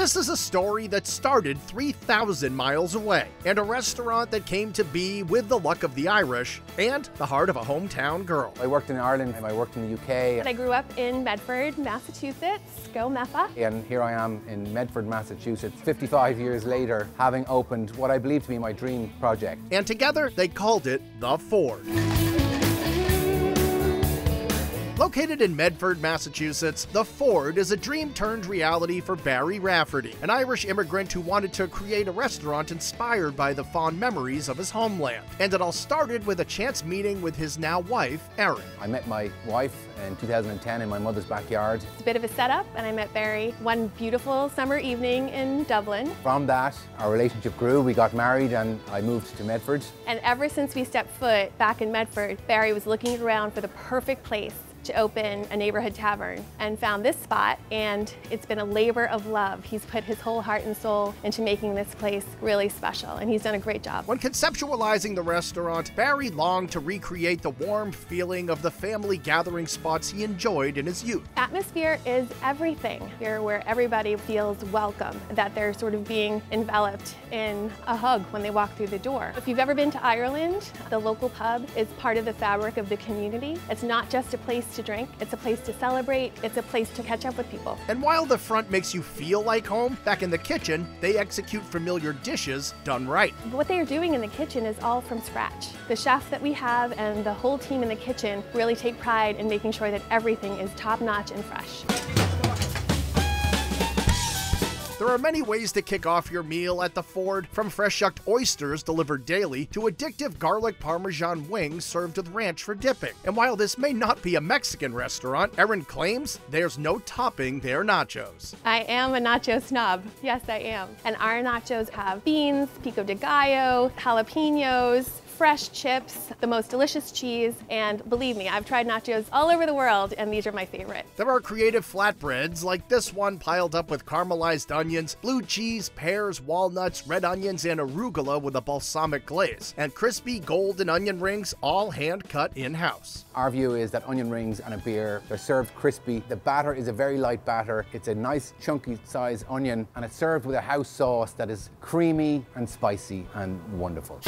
This is a story that started 3,000 miles away, and a restaurant that came to be with the luck of the Irish and the heart of a hometown girl. I worked in Ireland and I worked in the UK. I grew up in Medford, Massachusetts. Go Meffa. And here I am in Medford, Massachusetts, 55 years later, having opened what I believe to be my dream project. And together, they called it The Ford. Located in Medford, Massachusetts, The Ford is a dream turned reality for Barry Rafferty, an Irish immigrant who wanted to create a restaurant inspired by the fond memories of his homeland. And it all started with a chance meeting with his now wife, Erin. I met my wife in 2010 in my mother's backyard. It's a bit of a setup, and I met Barry one beautiful summer evening in Dublin. From that, our relationship grew, we got married, and I moved to Medford. And ever since we stepped foot back in Medford, Barry was looking around for the perfect place to open a neighborhood tavern and found this spot, and it's been a labor of love. He's put his whole heart and soul into making this place really special, and he's done a great job. When conceptualizing the restaurant, Barry longed to recreate the warm feeling of the family gathering spots he enjoyed in his youth. Atmosphere is everything here, where everybody feels welcome, that they're sort of being enveloped in a hug when they walk through the door. If you've ever been to Ireland, the local pub is part of the fabric of the community. It's not just a place to drink, it's a place to celebrate, it's a place to catch up with people. And while the front makes you feel like home, back in the kitchen, they execute familiar dishes done right. What they are doing in the kitchen is all from scratch. The chef that we have and the whole team in the kitchen really take pride in making sure that everything is top-notch and fresh. There are many ways to kick off your meal at the Ford, from fresh shucked oysters delivered daily to addictive garlic parmesan wings served with ranch for dipping. And while this may not be a Mexican restaurant, Erin claims there's no topping their nachos. I am a nacho snob. Yes, I am. And our nachos have beans, pico de gallo, jalapenos, fresh chips, the most delicious cheese, and believe me, I've tried nachos all over the world, and these are my favorite. There are creative flatbreads like this one piled up with caramelized onions, blue cheese, pears, walnuts, red onions, and arugula with a balsamic glaze, and crispy golden onion rings, all hand-cut in-house. Our view is that onion rings and a beer, they're served crispy. The batter is a very light batter. It's a nice chunky size onion, and it's served with a house sauce that is creamy and spicy and wonderful.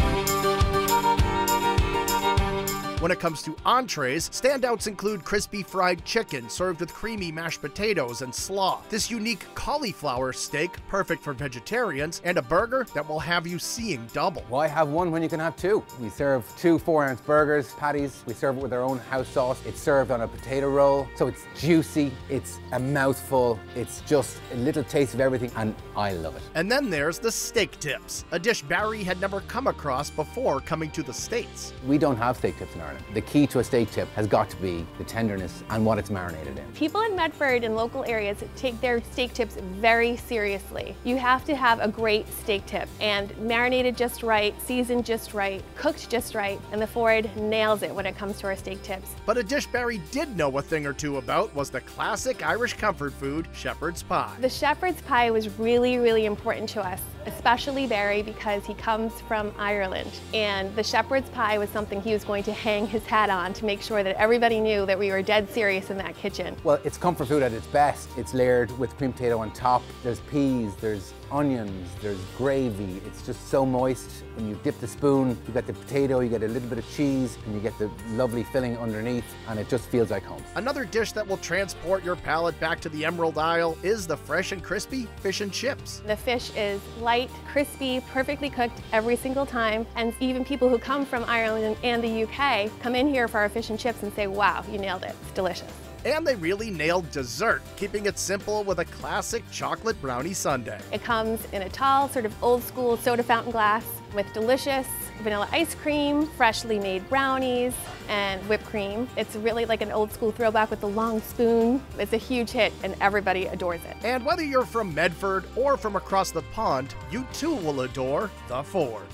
When it comes to entrees, standouts include crispy fried chicken served with creamy mashed potatoes and slaw, this unique cauliflower steak perfect for vegetarians, and a burger that will have you seeing double. Why have one when you can have two? We serve two 4-ounce burgers, patties. We serve it with our own house sauce. It's served on a potato roll, so it's juicy, it's a mouthful, it's just a little taste of everything, and I love it. And then there's the steak tips, a dish Barry had never come across before coming to the States. We don't have steak tips in Ireland. The key to a steak tip has got to be the tenderness and what it's marinated in. People in Medford and local areas take their steak tips very seriously. You have to have a great steak tip, and marinated just right, seasoned just right, cooked just right, and the Ford nails it when it comes to our steak tips. But a dish Barry did know a thing or two about was the classic Irish comfort food, shepherd's pie. The shepherd's pie was really, really important to us, especially Barry, because he comes from Ireland, and the shepherd's pie was something he was going to hang his hat on to make sure that everybody knew that we were dead serious in that kitchen. Well, it's comfort food at its best. It's layered with cream potato on top. There's peas, there's onions, there's gravy. It's just so moist. When you dip the spoon, you get the potato, you get a little bit of cheese, and you get the lovely filling underneath, and it just feels like home. Another dish that will transport your palate back to the Emerald Isle is the fresh and crispy fish and chips. The fish is light, crispy, perfectly cooked every single time, and even people who come from Ireland and the UK come in here for our fish and chips and say, wow, you nailed it, it's delicious. And they really nailed dessert, keeping it simple with a classic chocolate brownie sundae. It comes in a tall, sort of old school soda fountain glass with delicious vanilla ice cream, freshly made brownies, and whipped cream. It's really like an old school throwback with the long spoon. It's a huge hit and everybody adores it. And whether you're from Medford or from across the pond, you too will adore the Ford.